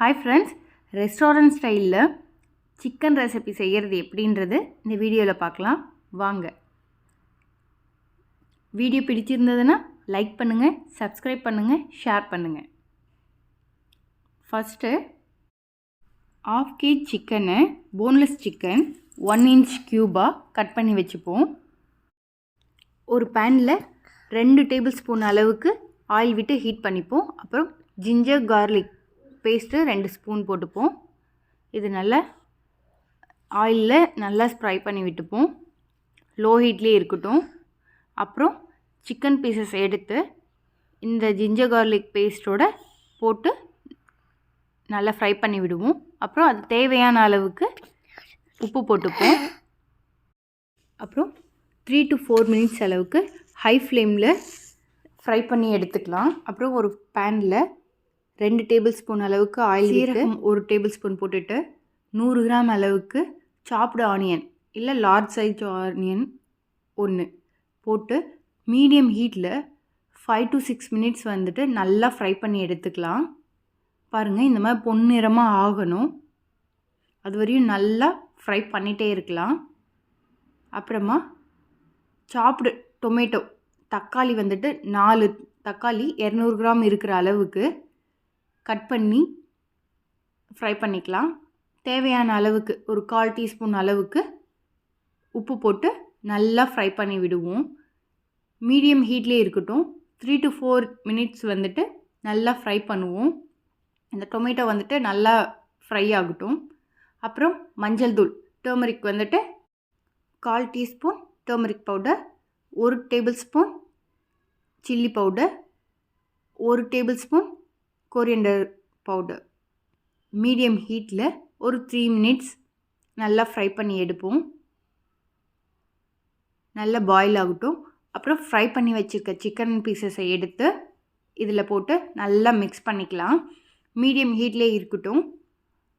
Hi friends, restaurant ஸ்டைலில் chicken recipe செய்கிறது எப்படின்றது இந்த வீடியோவில் பார்க்கலாம் வாங்க. வீடியோ பிடிச்சிருந்ததுன்னா லைக் பண்ணுங்கள், சப்ஸ்கிரைப் பண்ணுங்கள், ஷேர் பண்ணுங்கள். ஃபஸ்ட்டு 1/2 kg சிக்கனை போன்லெஸ் சிக்கன் 1 inch க்யூபாக கட் பண்ணி வச்சுப்போம். ஒரு பேனில் 2 டேபிள் ஸ்பூன் அளவுக்கு ஆயில் விட்டு ஹீட் பண்ணிப்போம். அப்புறம் ஜிஞ்சர் கார்லிக் பேஸ்ட்டு 2 ஸ்பூன் போட்டுப்போம். இது நல்லா ஆயிலில் நல்லா ஃப்ரை பண்ணி விட்டுப்போம். லோ ஹீட்லேயே இருக்கட்டும். அப்புறம் சிக்கன் பீசஸ் எடுத்து இந்த ஜிஞ்சர் கார்லிக் பேஸ்ட்டோட போட்டு நல்லா ஃப்ரை பண்ணி விடுவோம். அப்புறம் அது தேவையான அளவுக்கு உப்பு போட்டுப்போம். அப்புறம் 3 to 4 minutes அளவுக்கு ஹை ஃப்ளேமில் ஃப்ரை பண்ணி எடுத்துக்கலாம். அப்புறம் ஒரு பேனில் 2 டேபிள் ஸ்பூன் அளவுக்கு ஆயில், சீரகம் 1 டேபிள் ஸ்பூன் போட்டுட்டு 100 கிராம் அளவுக்கு சாப்டு ஆனியன் இல்லை லார்ஜ் சைஸ் ஆனியன் 1 போட்டு மீடியம் ஹீட்டில் 5 to 6 minutes வந்துட்டு நல்லா ஃப்ரை பண்ணி எடுத்துக்கலாம். பாருங்கள், இந்த மாதிரி பொன்னிறமாக ஆகணும். அது வரையும் நல்லா ஃப்ரை பண்ணிகிட்டே இருக்கலாம். அப்புறமா சாப்டு டொமேட்டோ தக்காளி வந்துட்டு 4 தக்காளி 200 கிராம் இருக்கிற அளவுக்கு கட் பண்ணி ஃப்ரை பண்ணிக்கலாம். தேவையான அளவுக்கு ஒரு 1/4 டீஸ்பூன் அளவுக்கு உப்பு போட்டு நல்லா ஃப்ரை பண்ணி விடுவோம். மீடியம் ஹீட்லேயே இருக்கட்டும். 3 to 4 minutes வந்துட்டு நல்லா ஃப்ரை பண்ணுவோம். இந்த டொமேட்டோ வந்துட்டு நல்லா ஃப்ரை ஆகட்டும். அப்புறம் மஞ்சள் தூள் டர்மரிக் வந்துட்டு 1/4 teaspoon turmeric powder, 1 tablespoon chilli powder, 1 tablespoon coriander powder. Medium ஹீட்டில் ஒரு 3 minutes நல்லா ஃப்ரை பண்ணி எடுப்போம். நல்லா பாயில் ஆகட்டும். அப்புறம் ஃப்ரை பண்ணி வச்சுருக்க சிக்கன் பீசஸை எடுத்து இதில் போட்டு நல்லா மிக்ஸ் பண்ணிக்கலாம். மீடியம் ஹீட்லேயே இருக்கட்டும்.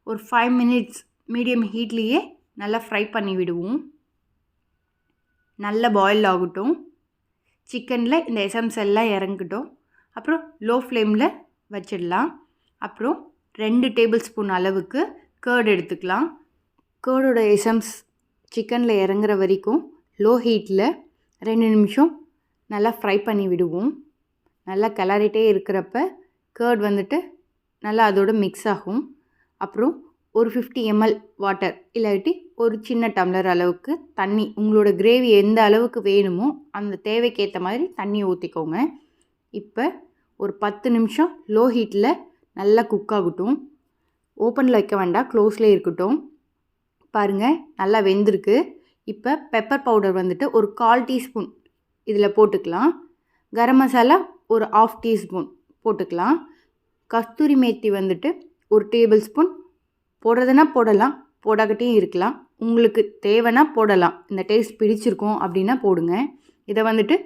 ஒரு 5 minutes மீடியம் ஹீட்லேயே நல்லா ஃப்ரை பண்ணி விடுவோம். நல்லா பாயில் ஆகட்டும். சிக்கனில் இந்த எசன்ஸ் எல்லாம் இறங்கட்டும். அப்புறம் லோ ஃப்ளேமில் வச்சிடலாம். அப்புறம் 2 டேபிள் ஸ்பூன் அளவுக்கு கர்ட் எடுத்துக்கலாம். கர்டோட எசன்ஸ் சிக்கனில் இறங்குற வரைக்கும் லோ ஹீட்டில் 2 நிமிஷம் நல்லா ஃப்ரை பண்ணி விடுவோம். நல்லா கிளறிட்டே இருக்கிறப்ப கர்ட் வந்துட்டு நல்லா அதோடு மிக்ஸ் ஆகும். அப்புறம் ஒரு 50 ml வாட்டர் இல்லாட்டி ஒரு சின்ன டம்ளர் அளவுக்கு தண்ணி, உங்களோட கிரேவி எந்த அளவுக்கு வேணுமோ அந்த தேவைக்கேற்ற மாதிரி தண்ணி ஊற்றிக்கோங்க. இப்போ ஒரு 10 நிமிஷம் லோ ஹீட்டில் நல்லா குக் ஆகட்டும். ஓப்பனில் வைக்க வேண்டாம், க்ளோஸ்லேயே இருக்கட்டும். பாருங்கள், நல்லா வெந்திருக்கு. இப்போ பெப்பர் பவுடர் வந்துட்டு ஒரு 1/4 டீஸ்பூன் இதில் போட்டுக்கலாம். கரம் மசாலா ஒரு 1/2 டீஸ்பூன் போட்டுக்கலாம். கஸ்தூரி மேத்தி வந்துட்டு 1 டேபிள் ஸ்பூன் போடுறதுனா போடலாம், போடாக்கட்டையும் இருக்கலாம். உங்களுக்கு தேவைன்னா போடலாம். இந்த டேஸ்ட் பிடிச்சிருக்கும் அப்படின்னா போடுங்க. இதை வந்துட்டு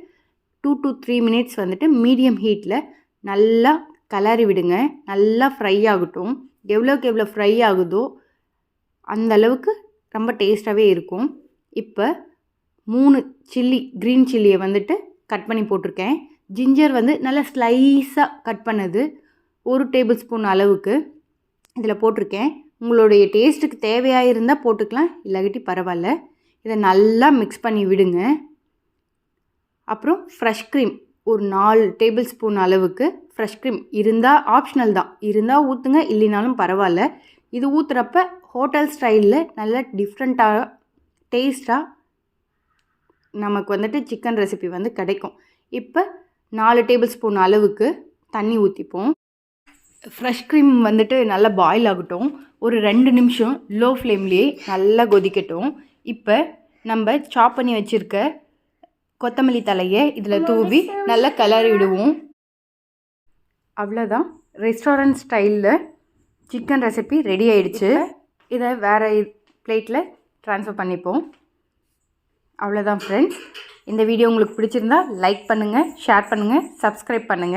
2 to 3 minutes வந்துட்டு மீடியம் ஹீட்டில் நல்லா கிளறி விடுங்க. நல்லா ஃப்ரை ஆகட்டும். எவ்வளோக்கு எவ்வளோ ஃப்ரை ஆகுதோ அந்த அளவுக்கு ரொம்ப டேஸ்ட்டாகவே இருக்கும். இப்போ 3 சில்லி, க்ரீன் சில்லியை வந்துட்டு கட் பண்ணி போட்டிருக்கேன். ஜிஞ்சர் வந்து நல்லா ஸ்லைஸாக கட் பண்ணது 1 டேபிள் ஸ்பூன் அளவுக்கு இதில் போட்டிருக்கேன். உங்களுடைய டேஸ்ட்டுக்கு தேவையாக இருந்தால் போட்டுக்கலாம், இல்லாட்டி பரவாயில்ல. இதை நல்லா மிக்ஸ் பண்ணி விடுங்க. அப்புறம் ஃப்ரெஷ் க்ரீம் ஒரு 4 டேபிள் ஸ்பூன் அளவுக்கு ஃப்ரெஷ் க்ரீம் இருந்தால் ஆப்ஷனல் தான், இருந்தால் ஊற்றுங்க, இல்லைனாலும் பரவாயில்ல. இது ஊற்றுறப்ப ஹோட்டல் ஸ்டைலில் நல்ல டிஃப்ரெண்ட்டாக டேஸ்ட்டாக நமக்கு வந்துட்டு சிக்கன் ரெசிபி வந்து கிடைக்கும். இப்போ 4 டேபிள் ஸ்பூன் அளவுக்கு தண்ணி ஊற்றிப்போம். ஃப்ரெஷ் க்ரீம் வந்துட்டு நல்லா பாயில் ஆகட்டும். ஒரு 2 நிமிஷம் லோ ஃப்ளேம்லேயே நல்லா கொதிக்கட்டும். இப்போ நம்ம சாப் பண்ணி வச்சுருக்க கொத்தமல்லி தலையை இதில் தூவி நல்லா கிளறி விடுவோம். அவ்வளோதான், ரெஸ்டாரண்ட் ஸ்டைலில் சிக்கன் ரெசிபி ரெடி ஆயிடுச்சு. இதை வேறு பிளேட்டில் ட்ரான்ஸ்ஃபர் பண்ணிப்போம். அவ்வளோதான் ஃப்ரெண்ட்ஸ். இந்த வீடியோ உங்களுக்கு பிடிச்சிருந்தா லைக் பண்ணுங்கள், ஷேர் பண்ணுங்கள், சப்ஸ்கிரைப் பண்ணுங்கள்.